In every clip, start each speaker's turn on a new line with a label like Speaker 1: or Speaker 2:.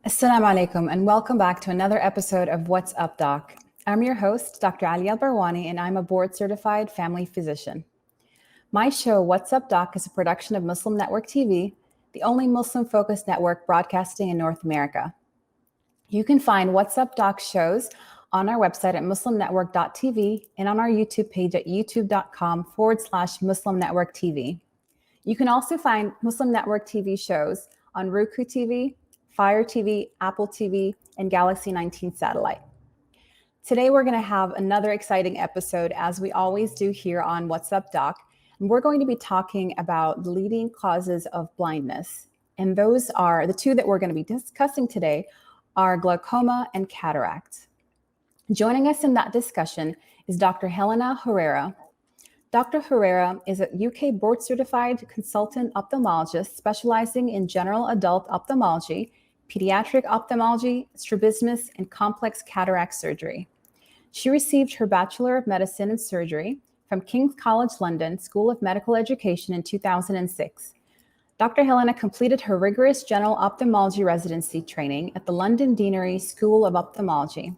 Speaker 1: Assalamu alaikum and welcome back to another episode of What's Up Doc. I'm your host, Dr. Aalia Al-Barwani, and I'm a board-certified family physician. My show, What's Up Doc, is a production of Muslim Network TV, the only Muslim-focused network broadcasting in North America. You can find What's Up Doc shows on our website at muslimnetwork.tv and on our YouTube page at youtube.com/Muslim Network TV. You can also find Muslim Network TV shows on Roku TV, Fire TV, Apple TV, and Galaxy 19 satellite. Today, we're going to have another exciting episode, as we always do here on What's Up Doc. And we're going to be talking about the leading causes of blindness. And those are the two that we're going to be discussing today are glaucoma and cataracts. Joining us in that discussion is Dr. Helena Herairah. Dr. Hurairah is a UK board-certified consultant ophthalmologist specializing in general adult ophthalmology, pediatric ophthalmology, strabismus, and complex cataract surgery. She received her Bachelor of Medicine in Surgery from King's College London School of Medical Education in 2006. Dr. Helena completed her rigorous general ophthalmology residency training at the London Deanery School of Ophthalmology,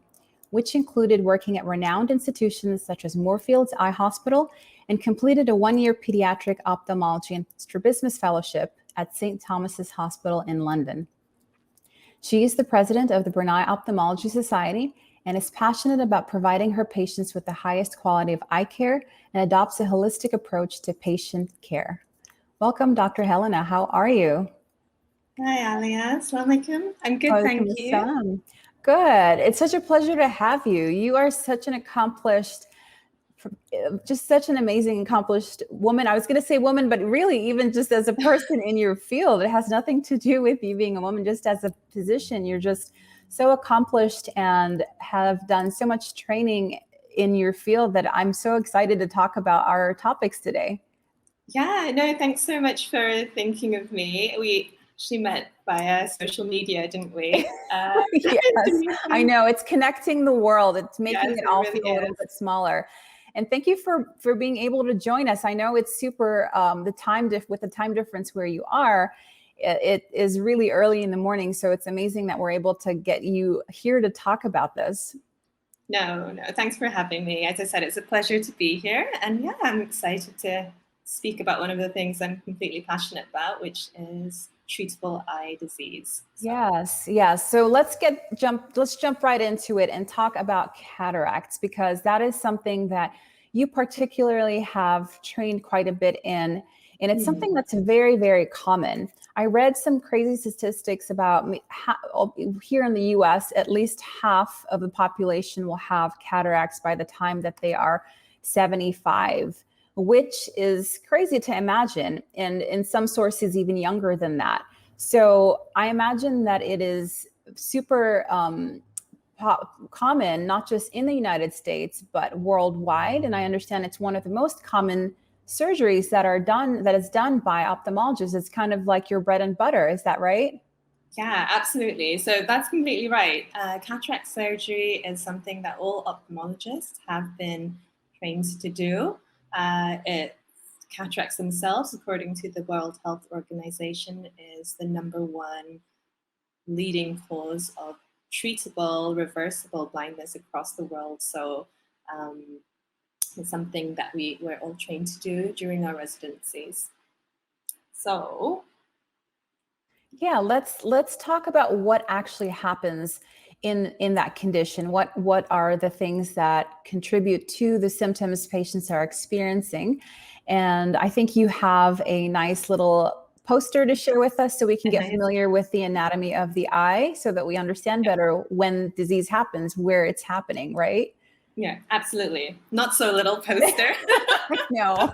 Speaker 1: which included working at renowned institutions such as Moorfields Eye Hospital, and completed a one-year pediatric ophthalmology and strabismus fellowship at St. Thomas's Hospital in London. She is the president of the Brunei Ophthalmology Society and is passionate about providing her patients with the highest quality of eye care and adopts a holistic approach to patient care. Welcome, Dr. Helena. How are you?
Speaker 2: Hi, Aalia. Assalamu alaikum. I'm good, thank you.
Speaker 1: Good. It's such a pleasure to have you. You are such an accomplished, just such an amazing, accomplished woman. I was going to say woman, but really even just as a person in your field, it has nothing to do with you being a woman. Just as a physician, you're just so accomplished and have done so much training in your field that I'm so excited to talk about our topics today.
Speaker 2: Yeah, no, thanks so much for thinking of me. We actually met via social media, didn't we?
Speaker 1: Yes, I know. It's connecting the world. It's making it all
Speaker 2: really
Speaker 1: feel a little bit smaller. And thank you for being able to join us. I know it's super, with the time difference where you are, it is really early in the morning. So it's amazing that we're able to get you here to talk about this.
Speaker 2: No, thanks for having me. As I said, it's a pleasure to be here. And yeah, I'm excited to speak about one of the things I'm completely passionate about, which is treatable eye disease.
Speaker 1: Yes. So let's jump right into it and talk about cataracts, because that is something that you particularly have trained quite a bit in, and it's something that's very, very common. I read some crazy statistics about here in the US, at least half of the population will have cataracts by the time that they are 75, which is crazy to imagine, and in some sources even younger than that. So I imagine that it is super common, not just in the United States, but worldwide. And I understand it's one of the most common surgeries that is done by ophthalmologists. It's kind of like your bread and butter. Is that right?
Speaker 2: Yeah, absolutely. So that's completely right. Cataract surgery is something that all ophthalmologists have been trained to do. Cataracts themselves, according to the World Health Organization, is the #1 leading cause of treatable, reversible blindness across the world. So it's something that we're all trained to do during our residencies. So
Speaker 1: yeah, let's talk about what actually happens in that condition. What are the things that contribute to the symptoms patients are experiencing? And I think you have a nice little poster to share with us so we can get familiar with the anatomy of the eye so that we understand better when disease happens, where it's happening, right?
Speaker 2: Yeah, absolutely. Not so little poster.
Speaker 1: No,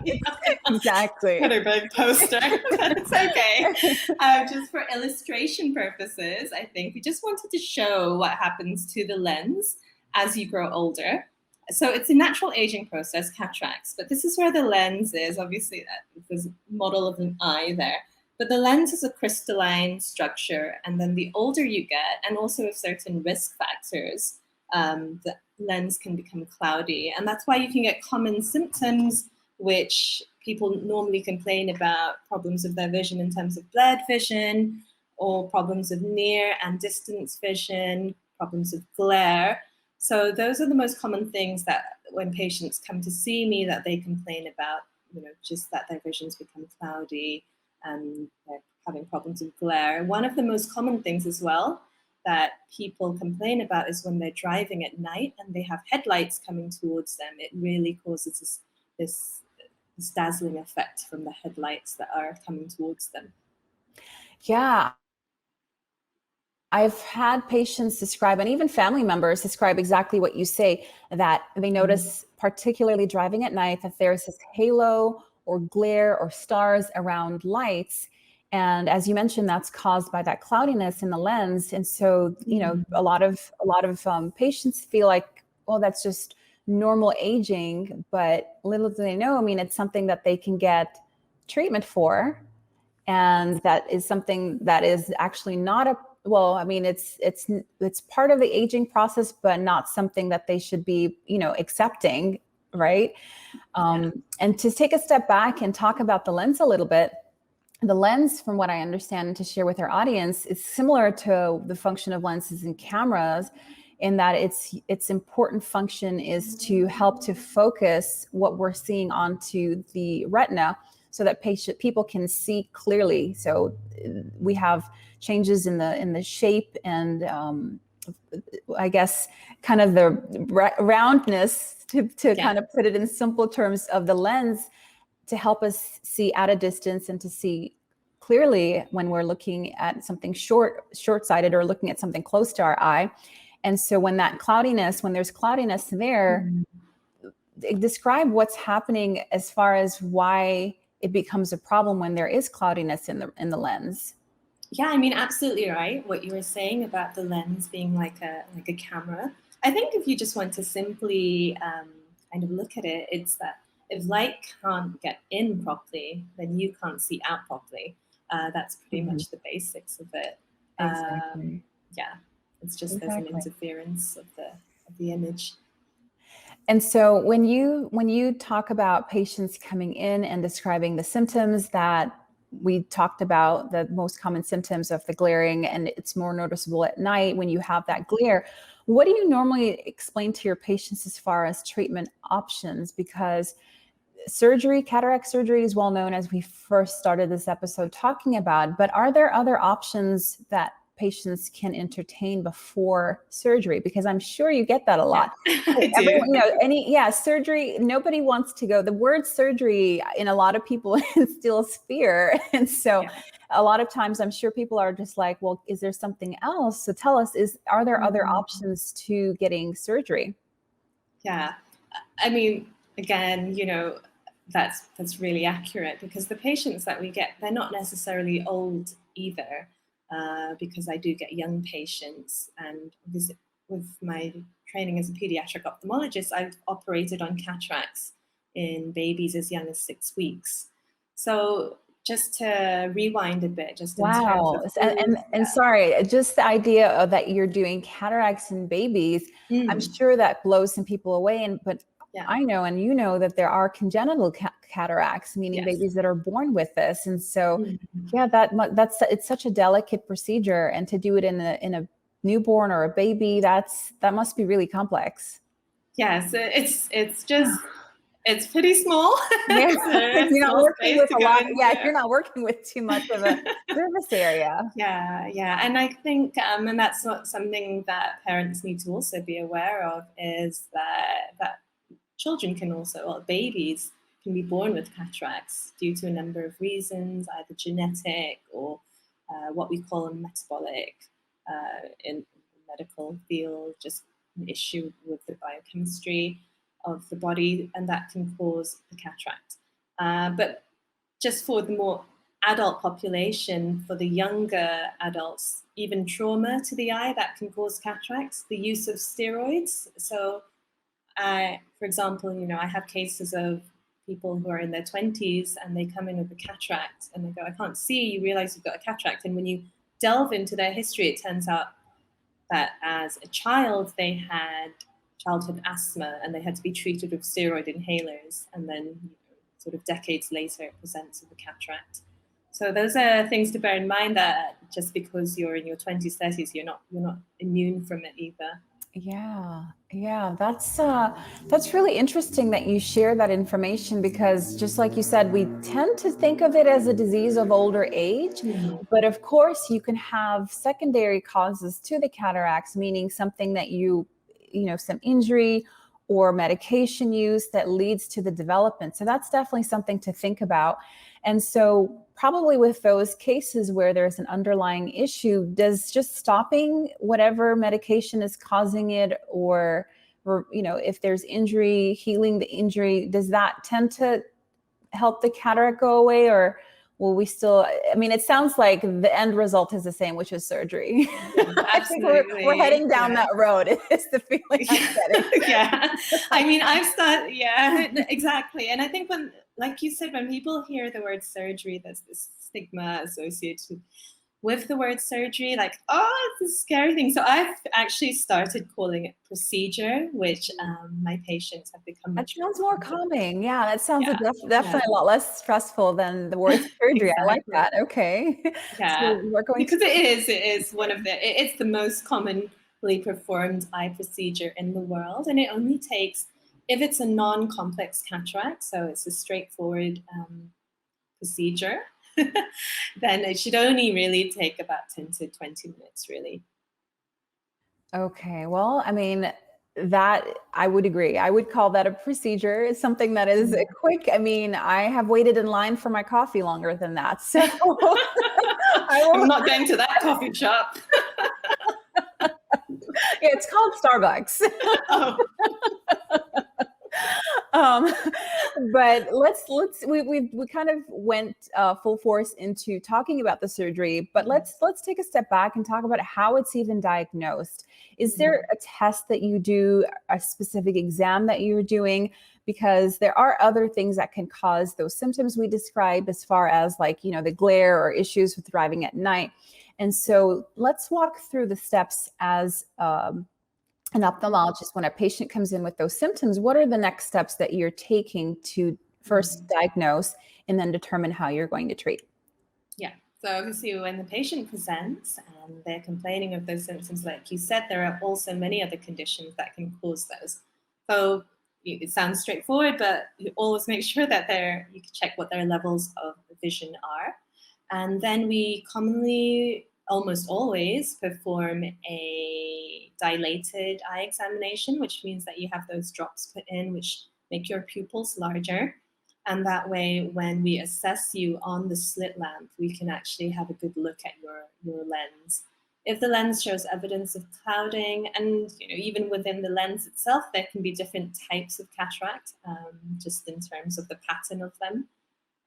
Speaker 1: exactly.
Speaker 2: What a big poster. That's okay. Just for illustration purposes, I think we just wanted to show what happens to the lens as you grow older. So it's a natural aging process, cataracts, but this is where the lens is. Obviously, there's a model of an eye there. But the lens is a crystalline structure, and then the older you get, and also with certain risk factors, the lens can become cloudy. And that's why you can get common symptoms, which people normally complain about, problems of their vision in terms of blurred vision, or problems of near and distance vision, problems of glare. So those are the most common things that when patients come to see me that they complain about, just that their vision's become cloudy and they're having problems with glare. One of the most common things as well that people complain about is when they're driving at night and they have headlights coming towards them. It really causes this dazzling effect from the headlights that are coming towards them.
Speaker 1: Yeah. I've had patients describe, and even family members describe exactly what you say, that they notice, particularly driving at night, that there's this halo or glare or stars around lights. And as you mentioned, that's caused by that cloudiness in the lens. And so, a lot of patients feel like, well, that's just normal aging, but little do they know, it's something that they can get treatment for. And that is something that is actually not it's part of the aging process, but not something that they should be, accepting, right? And to take a step back and talk about the lens a little bit, the lens, from what I understand, to share with our audience, is similar to the function of lenses in cameras, in that its important function is to help to focus what we're seeing onto the retina, so that people can see clearly. So we have changes in the shape and I guess kind of the roundness, to kind of put it in simple terms, of the lens, to help us see at a distance and to see clearly when we're looking at something short-sighted or looking at something close to our eye. And so when there's cloudiness there, describe what's happening as far as why it becomes a problem when there is cloudiness in the lens.
Speaker 2: Yeah, absolutely right. What you were saying about the lens being like a camera. I think if you just want to simply kind of look at it, it's that if light can't get in properly, then you can't see out properly. That's pretty much the basics of it.
Speaker 1: Exactly.
Speaker 2: It's just there's an interference of the image.
Speaker 1: And so when you talk about patients coming in and describing the symptoms that we talked about, the most common symptoms of the glaring, and it's more noticeable at night when you have that glare, what do you normally explain to your patients as far as treatment options? Because cataract surgery is well known, as we first started this episode talking about, but are there other options that patients can entertain before surgery? Because I'm sure you get that a lot.
Speaker 2: I do.
Speaker 1: Surgery, nobody wants to go. The word surgery in a lot of people instills fear. And so a lot of times I'm sure people are just like, well, is there something else? So tell us, are there other options to getting surgery?
Speaker 2: Yeah. Again, that's really accurate, because the patients that we get, they're not necessarily old either. Because I do get young patients, and with my training as a pediatric ophthalmologist, I've operated on cataracts in babies as young as 6 weeks. So just to rewind a bit, just in terms of
Speaker 1: and sorry, just the idea of that you're doing cataracts in babies, I'm sure that blows some people away. But I know, and you know, that there are congenital cataracts, meaning babies that are born with this. And so, it's such a delicate procedure, and to do it in a newborn or a baby, that must be really complex.
Speaker 2: Yeah, so it's pretty small.
Speaker 1: You're not working with a lot. You're not working with too much of a surface area.
Speaker 2: Yeah, and I think, and that's not something that parents need to also be aware of, is that children can also, or babies can be born with cataracts due to a number of reasons, either genetic or what we call a metabolic in the medical field, just an issue with the biochemistry of the body, and that can cause the cataract. But just for the more adult population, for the younger adults, even trauma to the eye, that can cause cataracts, the use of steroids. So for example, I have cases of people who are in their 20s and they come in with a cataract and they go, I can't see, you realize you've got a cataract. And when you delve into their history, it turns out that as a child, they had childhood asthma and they had to be treated with steroid inhalers. And then sort of decades later, it presents with a cataract. So those are things to bear in mind, that just because you're in your 20s, 30s, you're not immune from it either.
Speaker 1: Yeah, that's really interesting that you share that information, because just like you said, we tend to think of it as a disease of older age, but of course you can have secondary causes to the cataracts, meaning something that some injury or medication use that leads to the development. So that's definitely something to think about. And so probably with those cases where there's an underlying issue, does just stopping whatever medication is causing it, or if there's injury, healing the injury, does that tend to help the cataract go away? Or will we still, it sounds like the end result is the same, which is surgery. I think we're heading down that road. It's the feeling I'm getting.
Speaker 2: Yeah. Exactly. And I think when, like you said, when people hear the word surgery, there's this stigma associated with the word surgery, like, oh, it's a scary thing. So I've actually started calling it procedure, which my patients have become
Speaker 1: That
Speaker 2: much
Speaker 1: sounds more calming. Yeah, that sounds
Speaker 2: Yeah.
Speaker 1: a lot less stressful than the word surgery.
Speaker 2: Exactly.
Speaker 1: I like that. Okay.
Speaker 2: Yeah,
Speaker 1: So we're going
Speaker 2: because it's the most commonly performed eye procedure in the world, and it only takes, if it's a non-complex cataract, so it's a straightforward procedure, then it should only really take about 10 to 20 minutes, really.
Speaker 1: Okay. Well, that I would agree. I would call that a procedure. It's something that is quick. I have waited in line for my coffee longer than that. So
Speaker 2: I'm not going to that coffee shop.
Speaker 1: Yeah, it's called Starbucks.
Speaker 2: Oh.
Speaker 1: But we kind of went full force into talking about the surgery, but let's take a step back and talk about how it's even diagnosed. Is there a test that you do, a specific exam that you're doing? Because there are other things that can cause those symptoms we describe, as far as the glare or issues with driving at night. And so let's walk through the steps as an ophthalmologist. When a patient comes in with those symptoms, what are the next steps that you're taking to first diagnose and then determine how you're going to treat?
Speaker 2: Yeah. So obviously when the patient presents and they're complaining of those symptoms, like you said, there are also many other conditions that can cause those. So it sounds straightforward, but you always make sure that you can check what their levels of vision are. And then we commonly, almost always, perform a dilated eye examination, which means that you have those drops put in, which make your pupils larger. And that way, when we assess you on the slit lamp, we can actually have a good look at your lens. If the lens shows evidence of clouding, and even within the lens itself, there can be different types of cataract, just in terms of the pattern of them.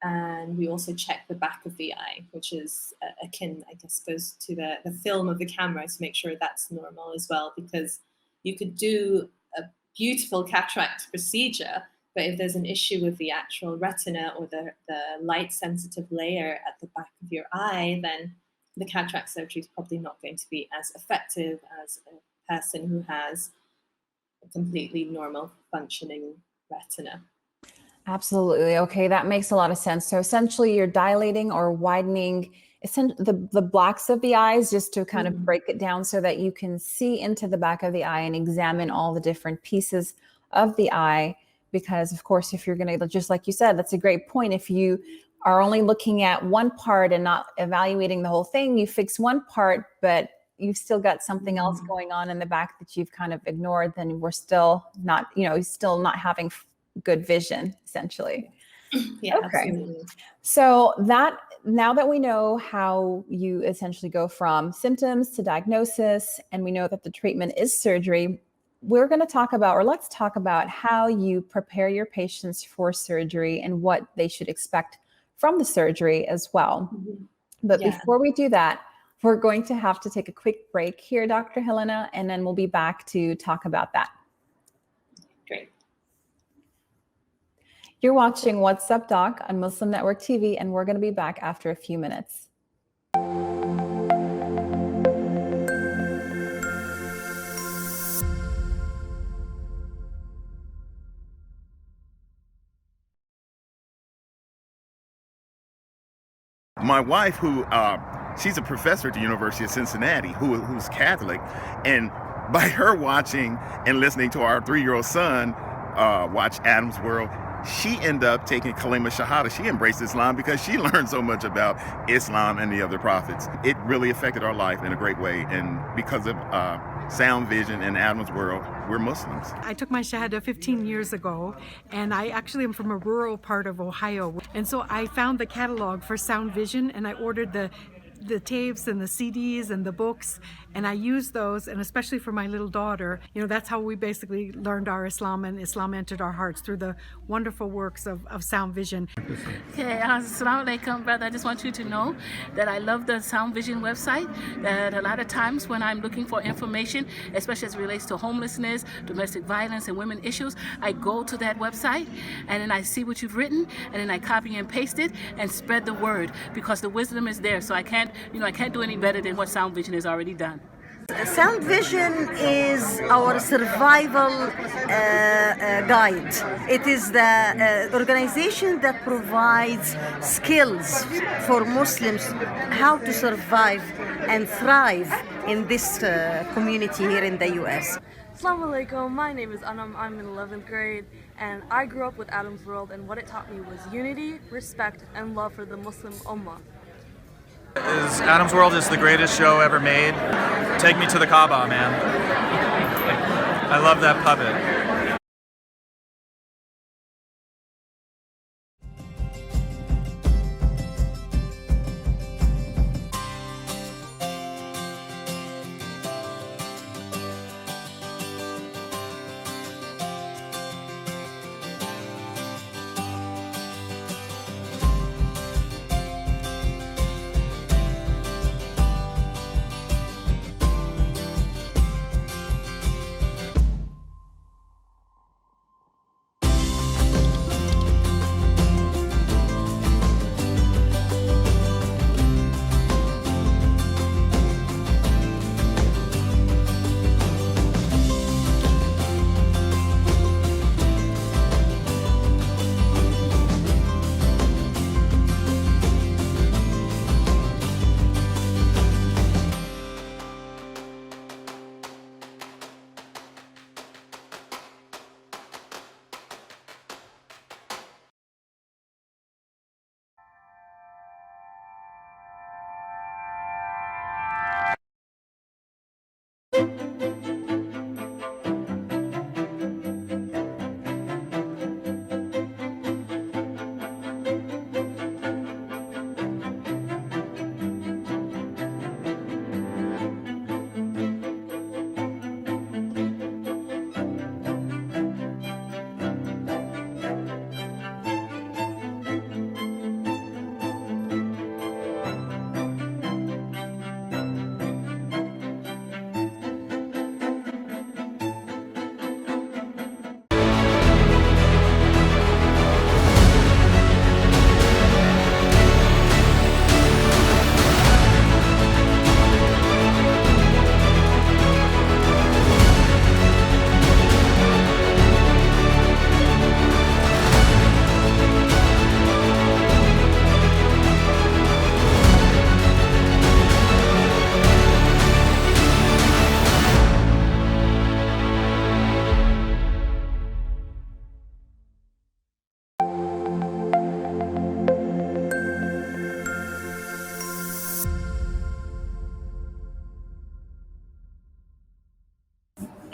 Speaker 2: And we also check the back of the eye, which is akin, I guess, goes to the film of the camera, to make sure that's normal as well, because you could do a beautiful cataract procedure, but if there's an issue with the actual retina or the light-sensitive layer at the back of your eye, then the cataract surgery is probably not going to be as effective as a person who has a completely normal functioning retina.
Speaker 1: Absolutely. Okay, that makes a lot of sense. So essentially you're dilating or widening the blacks of the eyes, just to kind of break it down so that you can see into the back of the eye and examine all the different pieces of the eye. Because of course, if you're going to, just like you said, that's a great point. If you are only looking at one part and not evaluating the whole thing, you fix one part, but you've still got something else going on in the back that you've kind of ignored, then we're still not, still not having good vision, essentially.
Speaker 2: Yeah,
Speaker 1: okay.
Speaker 2: Absolutely.
Speaker 1: So now that we know how you essentially go from symptoms to diagnosis, and we know that the treatment is surgery, we're going to talk about, or let's talk about, how you prepare your patients for surgery and what they should expect from the surgery as well. But before we do that, we're going to have to take a quick break here, Dr. Helena, and then we'll be back to talk about that.
Speaker 2: Great.
Speaker 1: You're watching What's Up Doc on Muslim Network TV, and we're going to be back after a few minutes.
Speaker 3: My wife, she's a professor at the University of Cincinnati, who's Catholic, and by her watching and listening to our 3-year-old son watch Adam's World, she ended up taking Kalima Shahada. She embraced Islam because she learned so much about Islam and the other prophets. It really affected our life in a great way, and because of Sound Vision and Adam's World, we're Muslims.
Speaker 4: I took my Shahada 15 years ago, and I actually am from a rural part of Ohio. And so I found the catalog for Sound Vision, and I ordered the tapes and the CDs and the books, and I used those, and especially for my little daughter, that's how we basically learned our Islam, and Islam entered our hearts through the wonderful works of Sound Vision.
Speaker 5: Okay, assalamu alaikum, brother. I just want you to know that I love the Sound Vision website, that a lot of times when I'm looking for information, especially as it relates to homelessness, domestic violence, and women issues, I go to that website, and then I see what you've written, and then I copy and paste it and spread the word, because the wisdom is there. So I can't do any better than what Sound Vision has already done.
Speaker 6: Sound Vision is our survival guide. It is the organization that provides skills for Muslims how to survive and thrive in this community here in the U.S.
Speaker 7: Assalamu alaikum, my name is Anam, I'm in 11th grade, and I grew up with Adam's World, and what it taught me was unity, respect, and love for the Muslim Ummah.
Speaker 8: Adam's World is the greatest show ever made. Take me to the Kaaba, man. I love that puppet.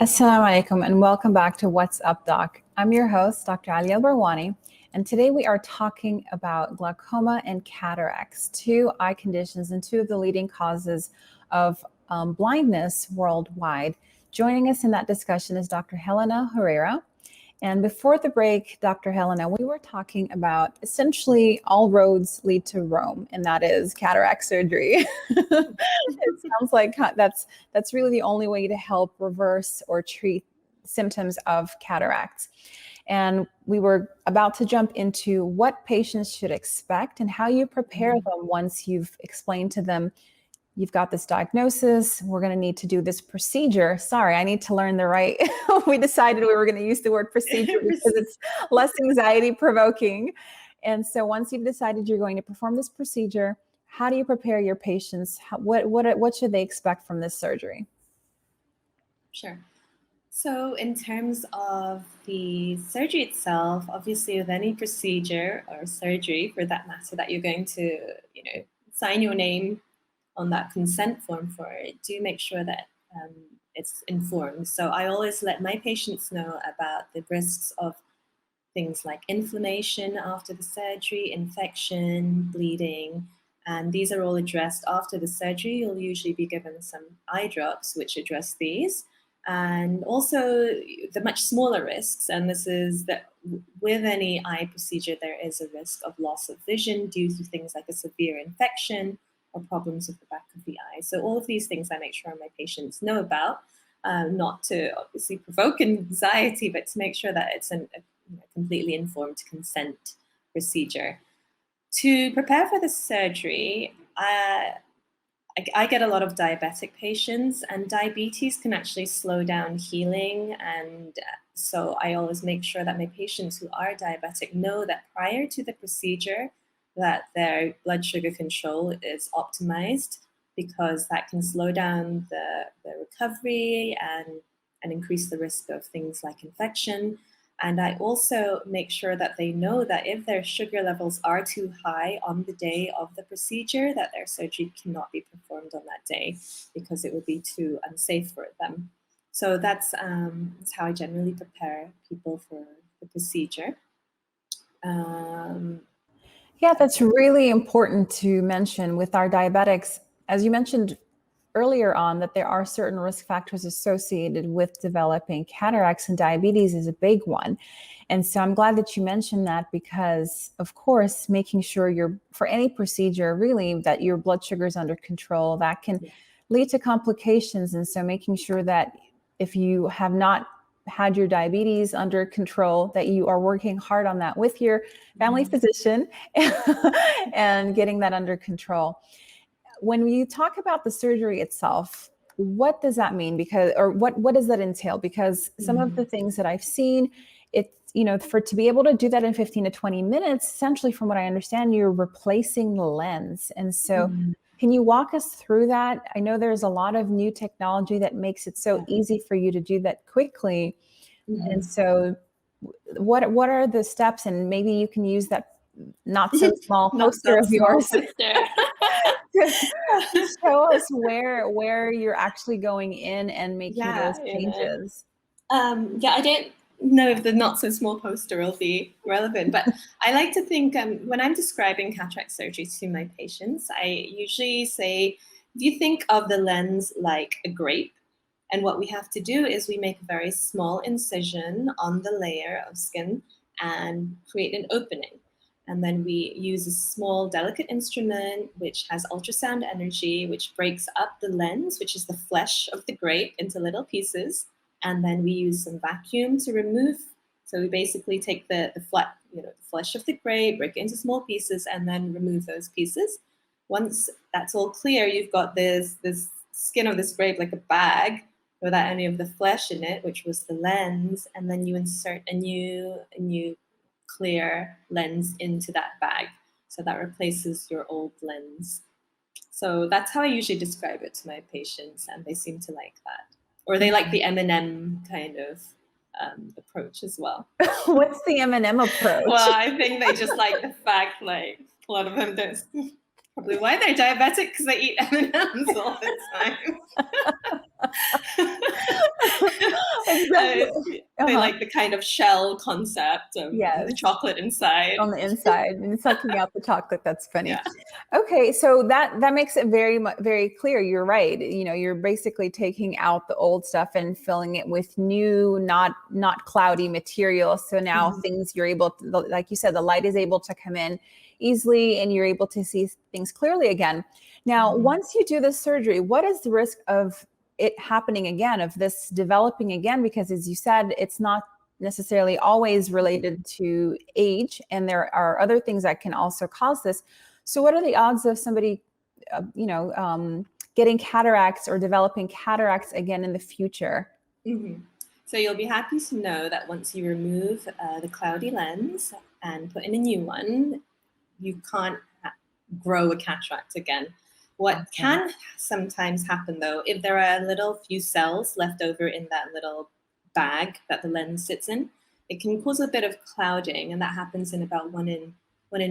Speaker 1: Assalamu alaikum and welcome back to What's Up Doc. I'm your host, Dr. Aalia Al-Barwani, and today we are talking about glaucoma and cataracts, two eye conditions and two of the leading causes of blindness worldwide. Joining us in that discussion is Dr. Helena Herairah. And before the break, Dr. Helena, we were talking about essentially all roads lead to Rome, and that is cataract surgery. It sounds like that's really the only way to help reverse or treat symptoms of cataracts. And we were about to jump into what patients should expect and how you prepare them once you've explained to them, you've got this diagnosis, we're going to need to do this procedure. Sorry, I need to learn the right. We decided we were going to use the word procedure because it's less anxiety provoking. And so once you've decided you're going to perform this procedure, how do you prepare your patients? What should they expect from this surgery?
Speaker 2: Sure. So in terms of the surgery itself, obviously with any procedure or surgery for that matter that you're going to, sign your name on that consent form for it, do make sure that it's informed. So I always let my patients know about the risks of things like inflammation after the surgery, infection, bleeding, and these are all addressed after the surgery. You'll usually be given some eye drops which address these. And also the much smaller risks, and this is that with any eye procedure, there is a risk of loss of vision due to things like a severe infection or problems with the back of the eye. So all of these things I make sure my patients know about, not to obviously provoke anxiety, but to make sure that it's a completely informed consent procedure. To prepare for the surgery, I get a lot of diabetic patients, and diabetes can actually slow down healing. And so I always make sure that my patients who are diabetic know that prior to the procedure that their blood sugar control is optimized, because that can slow down the recovery and increase the risk of things like infection. And I also make sure that they know that if their sugar levels are too high on the day of the procedure, that their surgery cannot be performed on that day because it would be too unsafe for them. So that's how I generally prepare people for the procedure.
Speaker 1: Yeah, that's really important to mention with our diabetics. As you mentioned earlier on, that there are certain risk factors associated with developing cataracts, and diabetes is a big one. And so I'm glad that you mentioned that, because of course, making sure for any procedure really that your blood sugar is under control, that can lead to complications. And so making sure that if you have not had your diabetes under control, that you are working hard on that with your family physician and getting that under control. When you talk about the surgery itself, what does that mean? What does that entail? Because some of the things that I've seen, it's, to be able to do that in 15 to 20 minutes, essentially from what I understand, you're replacing the lens. And so can you walk us through that? I know there's a lot of new technology that makes it so easy for you to do that quickly. And so what are the steps? And maybe you can use that not so small poster of yours to show us where you're actually going in and making those changes.
Speaker 2: I don't know if the not so small poster will be relevant, but I like to think when I'm describing cataract surgery to my patients, I usually say, if you think of the lens like a grape, and what we have to do is we make a very small incision on the layer of skin and create an opening. And then we use a small, delicate instrument which has ultrasound energy, which breaks up the lens, which is the flesh of the grape, into little pieces. And then we use some vacuum to remove. So we basically take the flesh of the grape, break it into small pieces, and then remove those pieces. Once that's all clear, you've got this skin of this grape like a bag without any of the flesh in it, which was the lens. And then you insert a new clear lens into that bag. So that replaces your old lens. So that's how I usually describe it to my patients, and they seem to like that. Or they like the M&M kind of approach as well.
Speaker 1: What's the M&M approach?
Speaker 2: Well, I think they just like the fact, like, a lot of them don't. Probably why they're diabetic, because they eat M&Ms all the time.
Speaker 1: Exactly.
Speaker 2: They like the kind of shell concept of the chocolate inside.
Speaker 1: On the inside and sucking out the chocolate. That's funny. Yeah. Okay, so that makes it very, very clear. You're right. You're basically taking out the old stuff and filling it with new, not cloudy material. So now things you're able to, like you said, the light is able to come in easily and you're able to see things clearly again. Now, once you do this surgery, what is the risk of it happening again, of this developing again? Because as you said, it's not necessarily always related to age, and there are other things that can also cause this. So what are the odds of somebody, getting cataracts or developing cataracts again in the future?
Speaker 2: So you'll be happy to know that once you remove the cloudy lens and put in a new one, you can't grow a cataract again. What can sometimes happen, though, if there are a little few cells left over in that little bag that the lens sits in, it can cause a bit of clouding, and that happens in about one in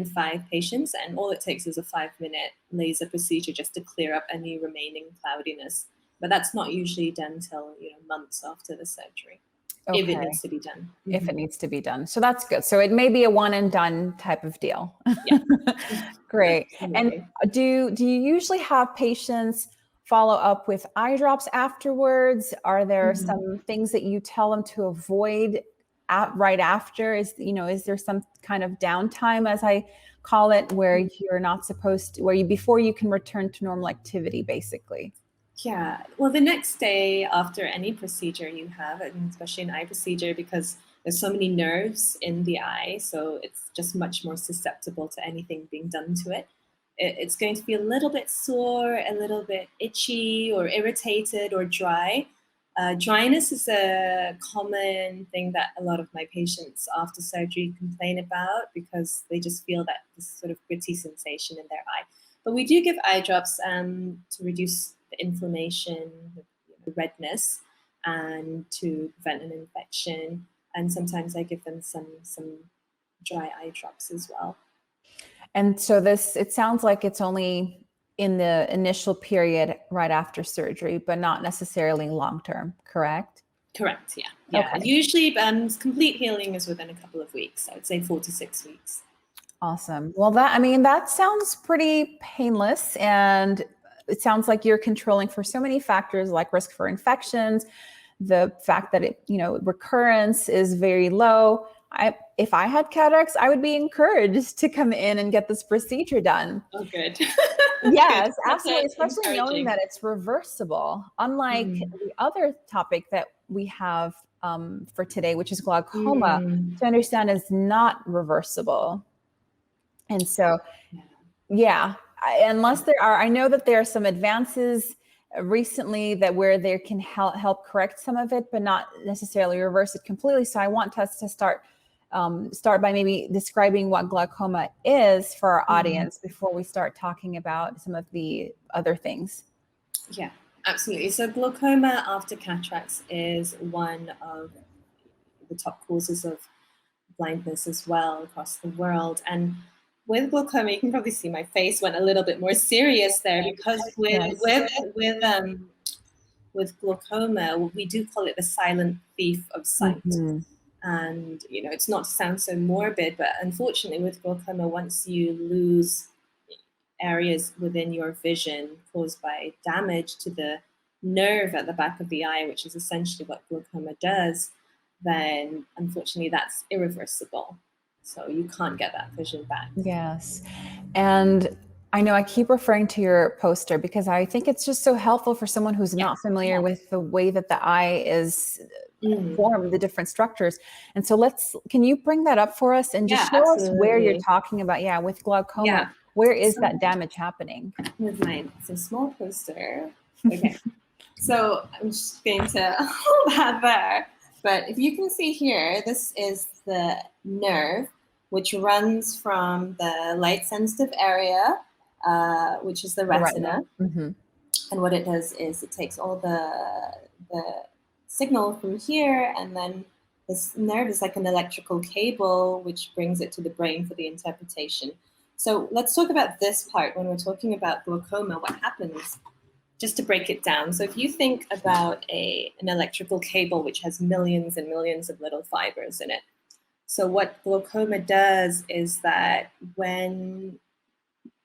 Speaker 2: 5 patients. And all it takes is a 5-minute laser procedure just to clear up any remaining cloudiness. But that's not usually done till months after the surgery, if it needs to be done.
Speaker 1: If it needs to be done, so that's good. So it may be a one and done type of deal.
Speaker 2: Yeah.
Speaker 1: Great. And do you usually have patients follow up with eye drops afterwards? Are there some things that you tell them to avoid right after? Is there some kind of downtime, as I call it, where you're not supposed to, before you can return to normal activity, basically?
Speaker 2: Yeah, well, the next day after any procedure you have, and especially an eye procedure, because there's so many nerves in the eye, so it's just much more susceptible to anything being done to it. It's going to be a little bit sore, a little bit itchy or irritated or dry. Dryness is a common thing that a lot of my patients after surgery complain about, because they just feel that this sort of gritty sensation in their eye. But we do give eye drops to reduce the inflammation, the redness, and to prevent an infection. And sometimes I give them some dry eye drops as well.
Speaker 1: And so it sounds like it's only in the initial period right after surgery, but not necessarily long-term, correct?
Speaker 2: Correct, yeah. Yeah. Okay. Usually complete healing is within a couple of weeks. I would say 4 to 6 weeks.
Speaker 1: Awesome. Well, that sounds pretty painless, and it sounds like you're controlling for so many factors, like risk for infections, the fact that recurrence is very low. If I had cataracts, I would be encouraged to come in and get this procedure done.
Speaker 2: Oh, good.
Speaker 1: Yes, absolutely. Especially knowing that it's reversible. Unlike the other topic that we have for today, which is glaucoma, to understand is not reversible. And so, unless there are, I know that there are some advances recently where they can help correct some of it, but not necessarily reverse it completely. So I want us to start by maybe describing what glaucoma is for our audience before we start talking about some of the other things.
Speaker 2: Yeah, absolutely. So glaucoma after cataracts is one of the top causes of blindness as well across the world. And with glaucoma, you can probably see my face went a little bit more serious there, because with glaucoma, we do call it the silent thief of sight. And, it's not to sound so morbid, but unfortunately with glaucoma, once you lose areas within your vision caused by damage to the nerve at the back of the eye, which is essentially what glaucoma does, then unfortunately that's irreversible. So you can't get that vision back.
Speaker 1: Yes. And I know I keep referring to your poster because I think it's just so helpful for someone who's not familiar with the way that the eye is formed, the different structures. And so can you bring that up for us and just show us where you're talking about, with glaucoma, where is that damage happening?
Speaker 2: With my small poster. Okay. So I'm just going to hold that there. But if you can see here, this is the nerve, which runs from the light-sensitive area, which is the retina. And what it does is it takes all the signal from here, and then this nerve is like an electrical cable, which brings it to the brain for the interpretation. So let's talk about this part when we're talking about glaucoma, what happens, just to break it down. So if you think about an electrical cable, which has millions and millions of little fibers in it. So what glaucoma does is that when,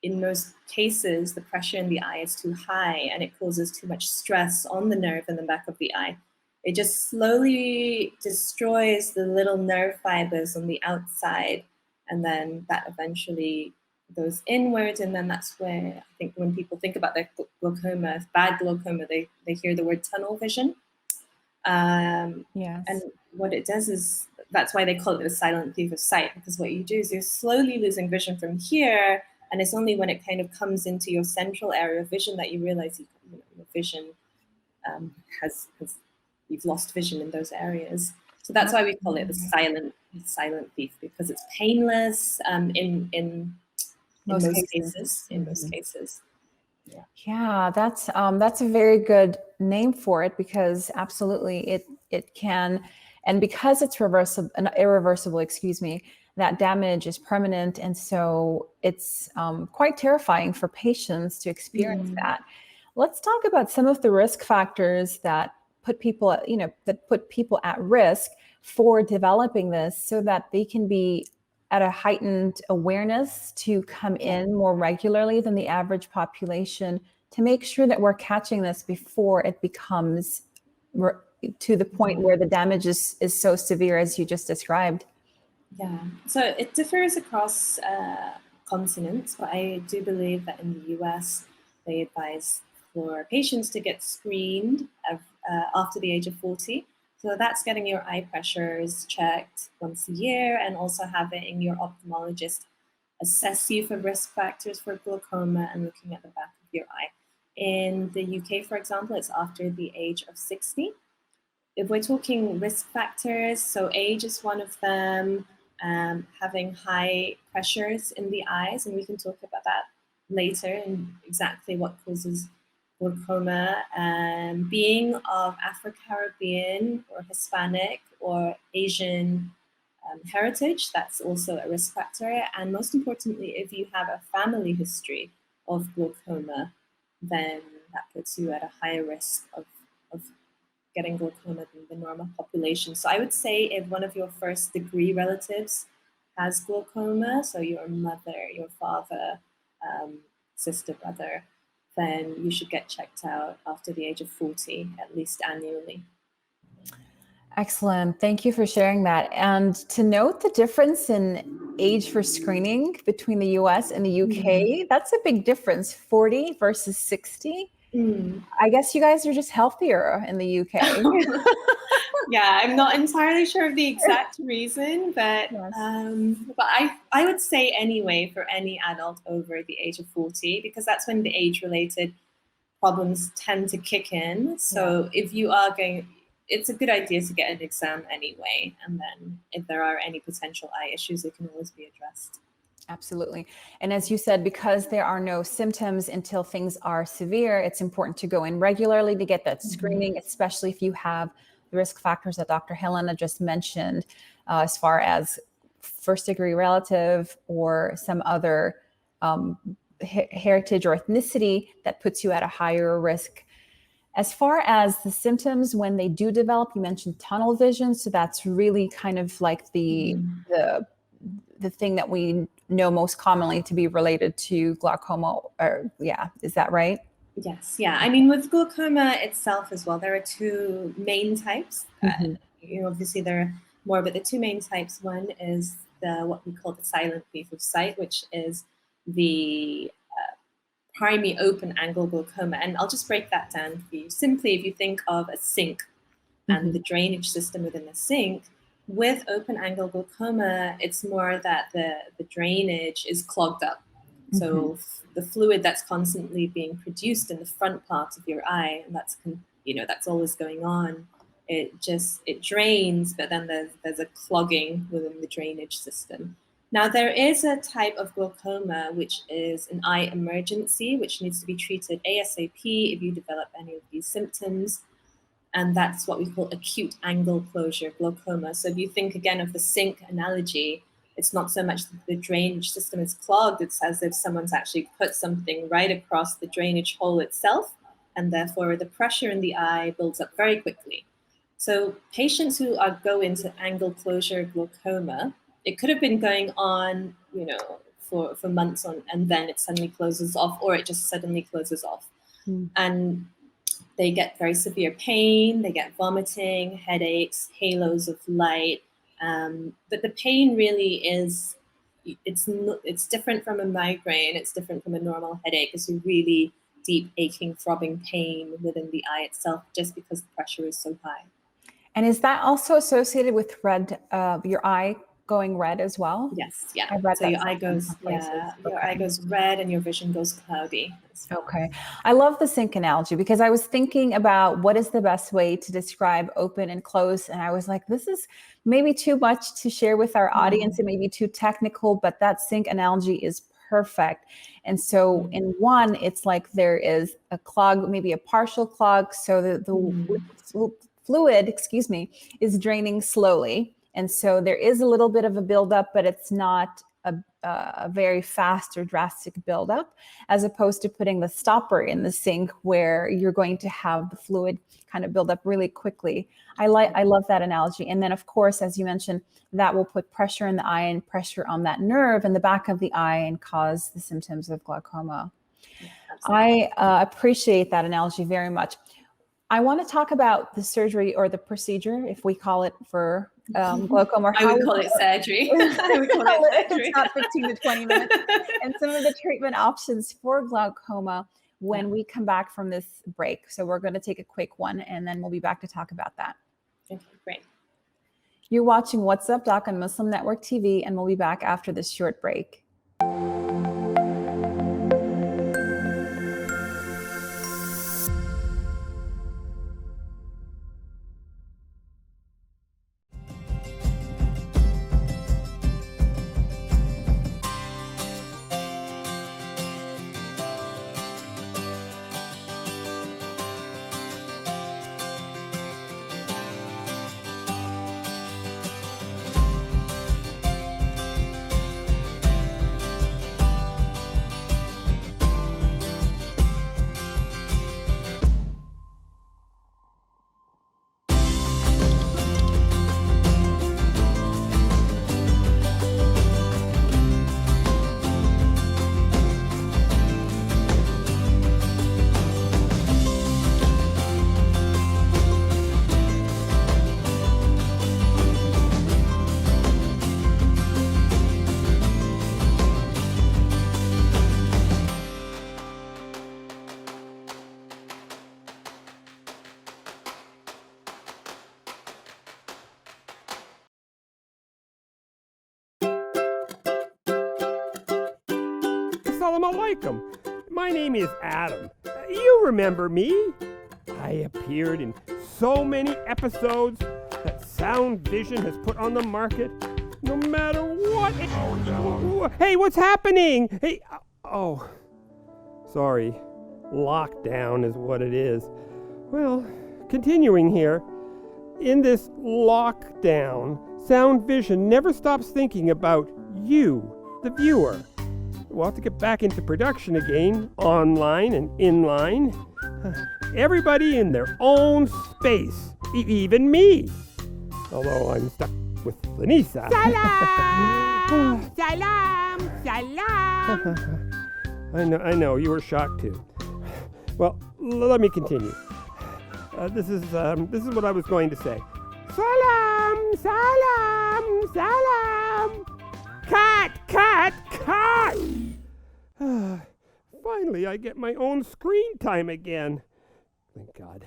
Speaker 2: in most cases, the pressure in the eye is too high and it causes too much stress on the nerve in the back of the eye, it just slowly destroys the little nerve fibers on the outside, and then that eventually goes inwards. And then that's where I think when people think about their glaucoma, bad glaucoma, they hear the word tunnel vision. And what it does is, that's why they call it the silent thief of sight, because what you do is you're slowly losing vision from here, and it's only when it kind of comes into your central area of vision that you realize your vision you've lost vision in those areas. So that's why we call it the silent thief, because it's painless. in most
Speaker 1: cases.
Speaker 2: cases. In most cases.
Speaker 1: Yeah, that's a very good name for it, because absolutely it can, and because it's irreversible, excuse me, that damage is permanent, and so it's quite terrifying for patients to experience that. Let's talk about some of the risk factors that put people at risk for developing this, so that they can be at a heightened awareness to come in more regularly than the average population, to make sure that we're catching this before it becomes to the point where the damage is so severe as you just described.
Speaker 2: Yeah, so it differs across continents, but I do believe that in the US, they advise for patients to get screened after the age of 40. So that's getting your eye pressures checked once a year, and also having your ophthalmologist assess you for risk factors for glaucoma and looking at the back of your eye. In the UK, for example, it's after the age of 60. If we're talking risk factors, so age is one of them, having high pressures in the eyes, and we can talk about that later and exactly what causes glaucoma, being of Afro-Caribbean or Hispanic or Asian heritage, that's also a risk factor. And most importantly, if you have a family history of glaucoma, then that puts you at a higher risk of getting glaucoma than the normal population. So I would say if one of your first degree relatives has glaucoma, so your mother, your father, sister, brother, then you should get checked out after the age of 40, at least annually.
Speaker 1: Excellent. Thank you for sharing that. And to note the difference in age for screening between the US and the UK, that's a big difference, 40 versus 60. I guess you guys are just healthier in the UK.
Speaker 2: Yeah, I'm not entirely sure of the exact reason, but I would say anyway for any adult over the age of 40, because that's when the age-related problems tend to kick in. So if you are going, it's a good idea to get an exam anyway, and then if there are any potential eye issues, they can always be addressed.
Speaker 1: Absolutely. And as you said, because there are no symptoms until things are severe, it's important to go in regularly to get that screening, especially if you have the risk factors that Dr. Helena just mentioned, as far as first-degree relative or some other heritage or ethnicity that puts you at a higher risk. As far as the symptoms, when they do develop, you mentioned tunnel vision. So that's really kind of like the thing that we know most commonly to be related to glaucoma. Is that right?
Speaker 2: Yes, yeah. I mean, with glaucoma itself as well, there are two main types. Obviously there are more, but the two main types, one is what we call the silent thief of sight, which is the primary open angle glaucoma. And I'll just break that down for you. Simply, if you think of a sink and the drainage system within the sink, with open angle glaucoma, it's more that the drainage is clogged up. So the fluid that's constantly being produced in the front part of your eye, and that's always going on, it drains, but then there's a clogging within the drainage system. Now, there is a type of glaucoma which is an eye emergency, which needs to be treated ASAP if you develop any of these symptoms. And that's what we call acute angle closure glaucoma. So if you think again of the sink analogy, it's not so much that the drainage system is clogged, it's as if someone's actually put something right across the drainage hole itself, and therefore the pressure in the eye builds up very quickly. So patients who go into angle closure glaucoma, it could have been going on, for months on, and then it suddenly closes off, or it just suddenly closes off. And they get very severe pain, they get vomiting, headaches, halos of light. But the pain really it's different from a migraine, it's different from a normal headache. It's a really deep, aching, throbbing pain within the eye itself, just because the pressure is so high.
Speaker 1: And is that also associated with your eye going red as well?
Speaker 2: Yes, yeah. So your eye goes red and your vision goes cloudy.
Speaker 1: Okay. I love the sink analogy, because I was thinking about what is the best way to describe open and close. And I was like, this is maybe too much to share with our audience. It may be too technical, but that sink analogy is perfect. And so in one, it's like there is a clog, maybe a partial clog, so the fluid, is draining slowly. And so there is a little bit of a buildup, but it's not a very fast or drastic buildup, as opposed to putting the stopper in the sink where you're going to have the fluid kind of build up really quickly. I love that analogy. And then, of course, as you mentioned, that will put pressure in the eye and pressure on that nerve in the back of the eye and cause the symptoms of glaucoma. I appreciate that analogy very much. I want to talk about the surgery or the procedure, if we call it for glaucoma.
Speaker 2: I would call it surgery.
Speaker 1: It's not 15 to 20 minutes. And some of the treatment options for glaucoma when we come back from this break. So we're going to take a quick one, and then we'll be back to talk about that.
Speaker 2: Okay, great.
Speaker 1: You're watching What's Up Doc on Muslim Network TV, and we'll be back after this short break.
Speaker 9: Assalamu alaikum. My name is Adam. You remember me? I appeared in so many episodes that Sound Vision has put on the market. No matter what. Hey, what's happening? Hey, oh, sorry. Lockdown is what it is. Well, continuing here. In this lockdown, Sound Vision never stops thinking about you, the viewer. We'll have to get back into production again, online and inline. Everybody in their own space, even me. Although I'm stuck with Lanisa.
Speaker 10: Salam! Salam! Salam!
Speaker 9: I know, you were shocked too. Well, let me continue. This is what I was going to say. Salam! Salam! Salam! Cut! Finally, I get my own screen time again. Thank God.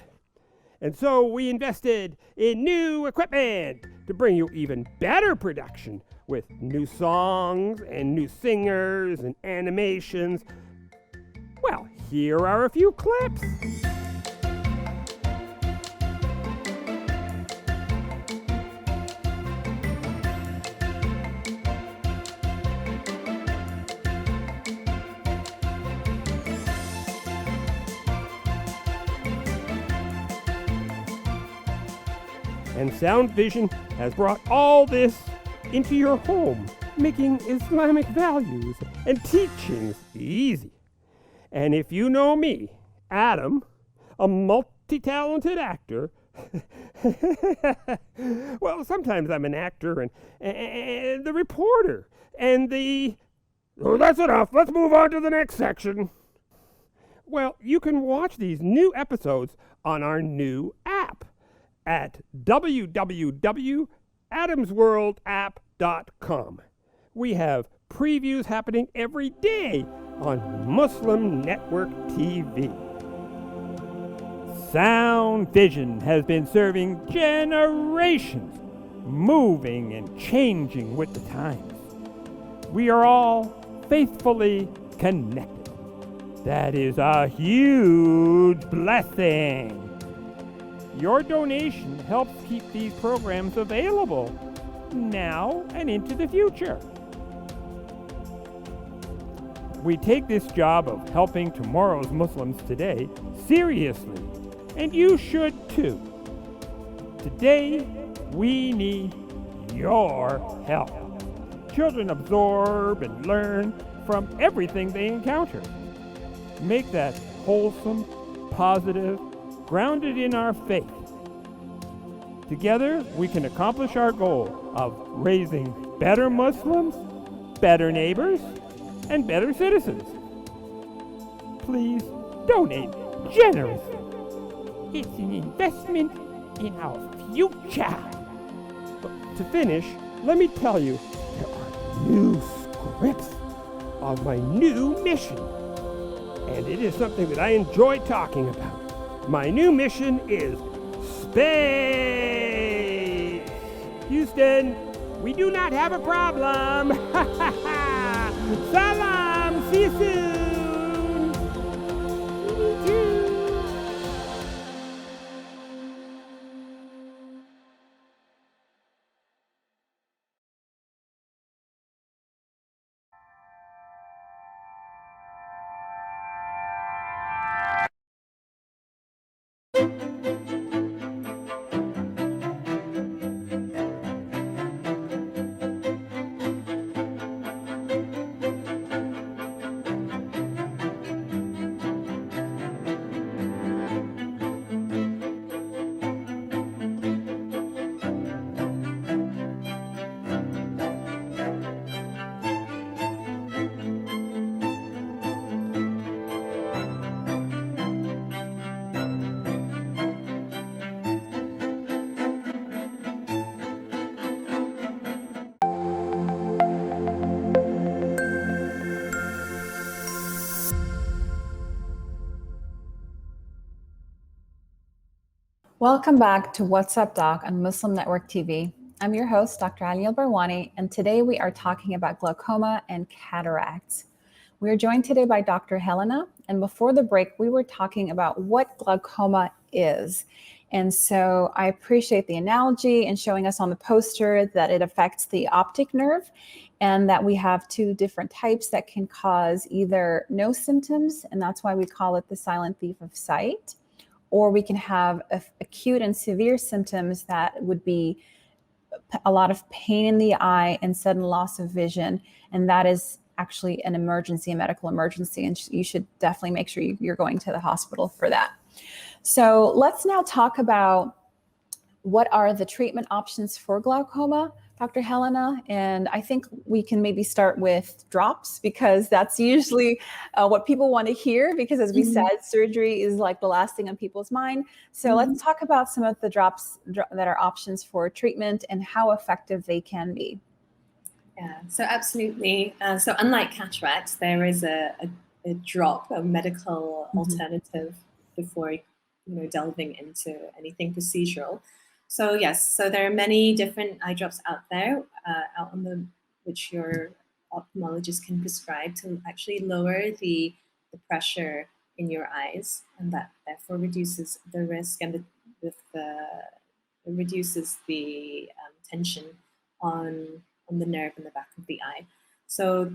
Speaker 9: And so we invested in new equipment to bring you even better production with new songs and new singers and animations. Well, here are a few clips. And Sound Vision has brought all this into your home, making Islamic values and teachings easy. And if you know me, Adam, a multi-talented actor, well, sometimes I'm an actor and the reporter and the... Oh, that's enough. Let's move on to the next section. Well, you can watch these new episodes on our new app at www.adamsworldapp.com. We have previews happening every day on Muslim Network TV. Sound Vision has been serving generations, moving and changing with the times. We are all faithfully connected. That is a huge blessing. Your donation helps keep these programs available now and into the future. We take this job of helping tomorrow's Muslims today seriously, and you should too. Today, we need your help. Children absorb and learn from everything they encounter. Make that wholesome, positive, grounded in our faith. Together, we can accomplish our goal of raising better Muslims, better neighbors, and better citizens. Please donate generously. It's an investment in our future. But to finish, let me tell you, there are new scripts of my new mission. And it is something that I enjoy talking about. My new mission is space. Houston, we do not have a problem. Salam, see you soon. Me too.
Speaker 1: Welcome back to What's Up Doc on Muslim Network TV. I'm your host, Dr. Aalia Al-Barwani, and today we are talking about glaucoma and cataracts. We are joined today by Dr. Helena, and before the break, we were talking about what glaucoma is. And so I appreciate the analogy and showing us on the poster that it affects the optic nerve and that we have two different types that can cause either no symptoms, and that's why we call it the silent thief of sight, or we can have acute and severe symptoms that would be a lot of pain in the eye and sudden loss of vision. And that is actually an emergency, a medical emergency. And you should definitely make sure you're going to the hospital for that. So let's now talk about what are the treatment options for glaucoma, Dr. Helena. And I think we can maybe start with drops because that's usually what people want to hear because as we said, surgery is like the last thing on people's mind. So let's talk about some of the drops that are options for treatment and how effective they can be.
Speaker 2: Yeah, so absolutely. So unlike cataracts, there is a drop, a medical alternative before delving into anything procedural. So yes, so there are many different eye drops out there, which your ophthalmologist can prescribe to actually lower the pressure in your eyes, and that therefore reduces the risk and reduces the tension on the nerve in the back of the eye. So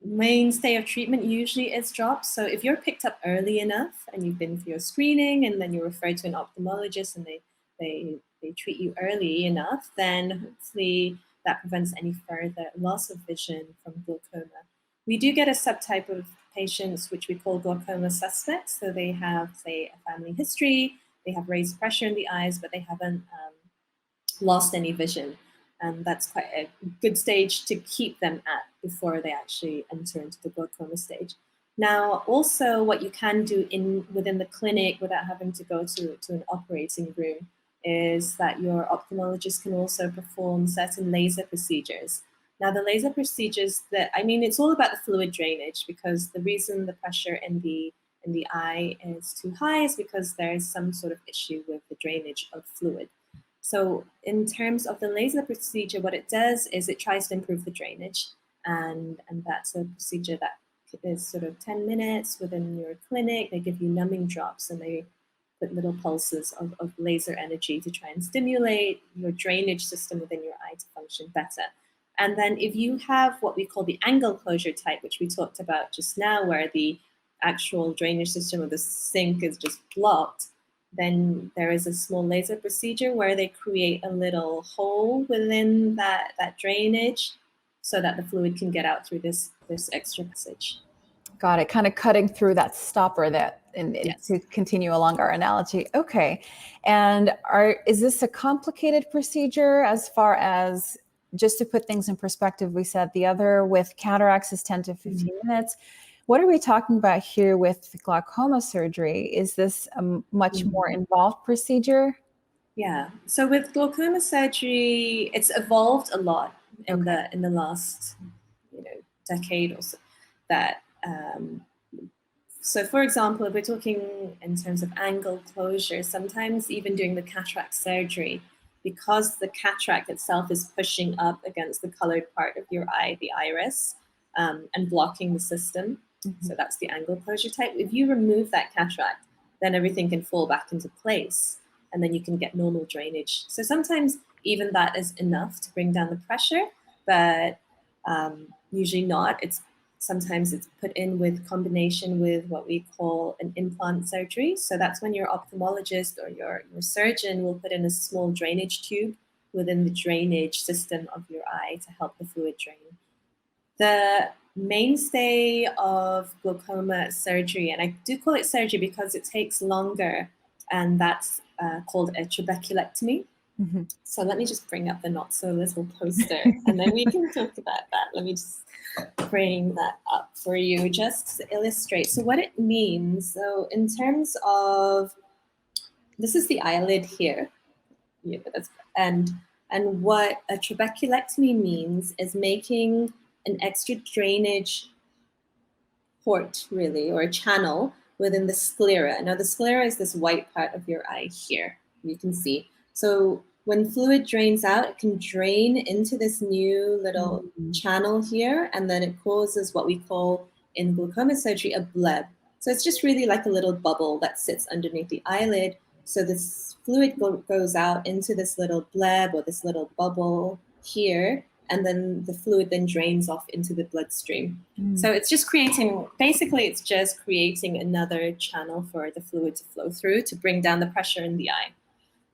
Speaker 2: mainstay of treatment usually is drops. So if you're picked up early enough and you've been through your screening and then you're referred to an ophthalmologist and they treat you early enough, then hopefully that prevents any further loss of vision from glaucoma. We do get a subtype of patients which we call glaucoma suspects. So they have, say, a family history, they have raised pressure in the eyes, but they haven't lost any vision. And that's quite a good stage to keep them at before they actually enter into the glaucoma stage. Now, also what you can do within the clinic without having to go to an operating room is that your ophthalmologist can also perform certain laser procedures. Now, the laser procedures it's all about the fluid drainage because the reason the pressure in the eye is too high is because there is some sort of issue with the drainage of fluid. So in terms of the laser procedure, what it does is it tries to improve the drainage. And that's a procedure that is sort of 10 minutes within your clinic. They give you numbing drops and they put little pulses of laser energy to try and stimulate your drainage system within your eye to function better. And then if you have what we call the angle closure type, which we talked about just now, where the actual drainage system of the sink is just blocked, then there is a small laser procedure where they create a little hole within that drainage so that the fluid can get out through this extra passage.
Speaker 1: Got it. Kind of cutting through that stopper
Speaker 2: Yes.
Speaker 1: to continue along our analogy. Okay. And is this a complicated procedure as far as, just to put things in perspective, we said the other with cataracts is 10 to 15 minutes. What are we talking about here with glaucoma surgery? Is this a much more involved procedure?
Speaker 2: Yeah. So with glaucoma surgery, it's evolved a lot in the last decade or so. So for example, if we're talking in terms of angle closure, sometimes even doing the cataract surgery, because the cataract itself is pushing up against the colored part of your eye, the iris, and blocking the system. So that's the angle closure type. If you remove that cataract, then everything can fall back into place, and then you can get normal drainage. So sometimes even that is enough to bring down the pressure, but usually not. Sometimes it's put in with combination with what we call an implant surgery. So that's when your ophthalmologist or your surgeon will put in a small drainage tube within the drainage system of your eye to help the fluid drain. The mainstay of glaucoma surgery, and I do call it surgery because it takes longer, and that's called a trabeculectomy. So let me just bring up the not so little poster and then we can talk about that. Let me just bring that up for you just to illustrate. So what it means, so in terms of, this is the eyelid here. Yeah, and what a trabeculectomy means is making an extra drainage port, really, or a channel within the sclera. Now the sclera is this white part of your eye here, you can see. So when fluid drains out, it can drain into this new little channel here, and then it causes what we call in glaucoma surgery a bleb. So it's just really like a little bubble that sits underneath the eyelid. So this fluid goes out into this little bleb or this little bubble here, and then the fluid then drains off into the bloodstream. So it's just basically it's just creating another channel for the fluid to flow through to bring down the pressure in the eye.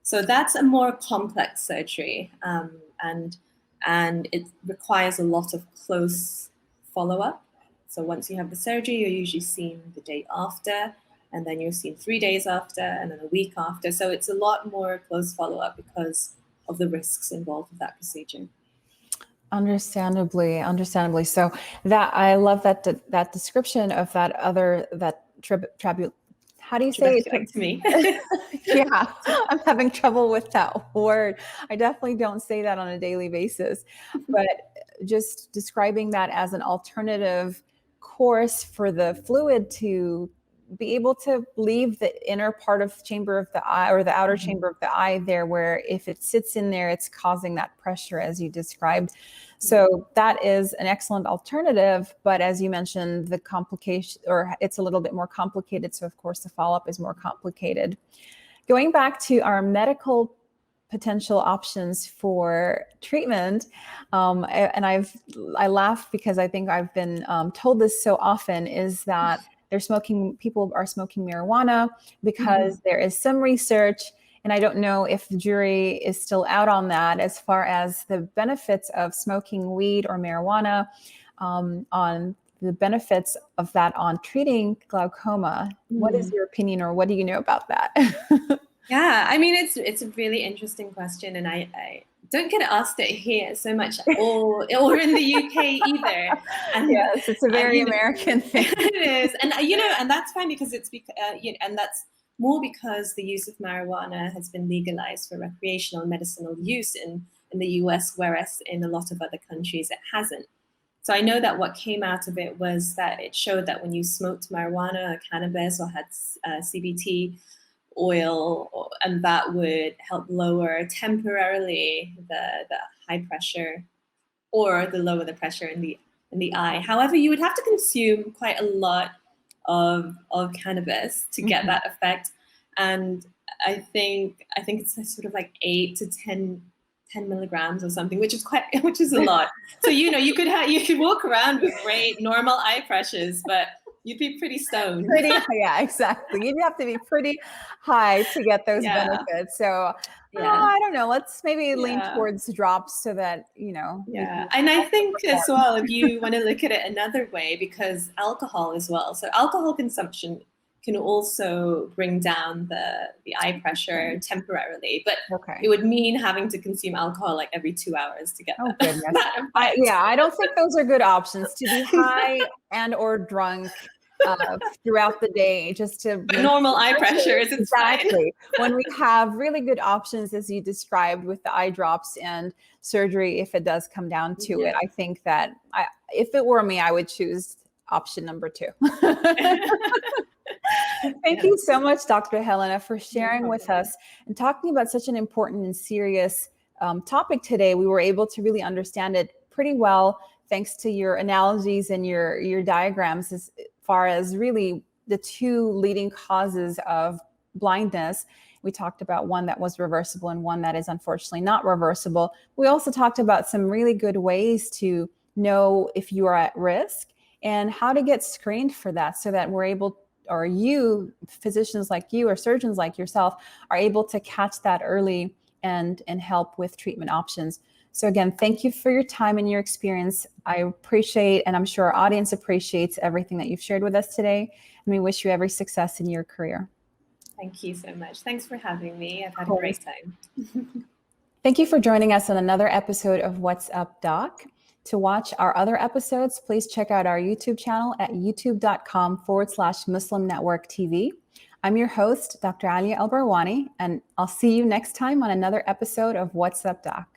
Speaker 2: So that's a more complex surgery, and it requires a lot of close follow-up. So once you have the surgery, you're usually seen the day after, and then you're seen 3 days after, and then a week after. So it's a lot more close follow-up because of the risks involved with that procedure.
Speaker 1: Understandably. So that, I love that description of how do you say
Speaker 2: it?
Speaker 1: Yeah, I'm having trouble with that word. I definitely don't say that on a daily basis, but just describing that as an alternative course for the fluid to be able to leave the inner part of the chamber of the eye, or the outer chamber of the eye there, where if it sits in there, it's causing that pressure as you described. So that is an excellent alternative, but as you mentioned, the complication, or it's a little bit more complicated. So of course the follow-up is more complicated. Going back to our medical potential options for treatment, and I laugh because I think I've been told this so often, is that people are smoking marijuana because there is some research, and I don't know if the jury is still out on that, as far as the benefits of smoking weed or marijuana, on the benefits of that on treating glaucoma. What is your opinion, or what do you know about that?
Speaker 2: Yeah, I mean, it's a really interesting question, and I don't get asked it here so much, or in the UK either. And
Speaker 1: yes, it's a very American thing.
Speaker 2: It is, and and that's fine, because and that's more because the use of marijuana has been legalized for recreational and medicinal use in the US, whereas in a lot of other countries it hasn't. So I know that what came out of it was that it showed that when you smoked marijuana or cannabis or had CBT oil, and that would help lower temporarily the high pressure, or lower the pressure in the eye. However, you would have to consume quite a lot of cannabis to get that effect, and I think it's sort of like 8 to 10 10 milligrams or something, which is a lot. So, you could walk around with great normal eye pressures, but you'd be pretty stoned.
Speaker 1: Yeah, exactly. You'd have to be pretty high to get those benefits. So I don't know. Let's maybe lean towards drops so that,
Speaker 2: Yeah. And I think as well, if you want to look at it another way, because alcohol as well. So alcohol consumption can also bring down the eye pressure temporarily, but it would mean having to consume alcohol like every 2 hours to get that.
Speaker 1: I don't think those are good options, to be high and or drunk throughout the day, just to
Speaker 2: normal eye pressure is
Speaker 1: exactly when we have really good options, as you described, with the eye drops and surgery. If it does come down to it, I think that if it were me, I would choose option number 2. Thank you so much, Dr. Helena, for sharing with us and talking about such an important and serious topic today. We were able to really understand it pretty well thanks to your analogies and your diagrams as far as really the 2 leading causes of blindness. We talked about one that was reversible and one that is unfortunately not reversible. We also talked about some really good ways to know if you are at risk and how to get screened for that, so that we're able, or you, physicians like you or surgeons like yourself, are able to catch that early and help with treatment options. So again, thank you for your time and your experience. I appreciate, and I'm sure our audience appreciates, everything that you've shared with us today. And we wish you every success in your career.
Speaker 2: Thank you so much. Thanks for having me. I've had a great time.
Speaker 1: Thank you for joining us on another episode of What's Up, Doc. To watch our other episodes, please check out our YouTube channel at youtube.com/Muslim Network TV. I'm your host, Dr. Aalia Al-Barwani, and I'll see you next time on another episode of What's Up, Doc.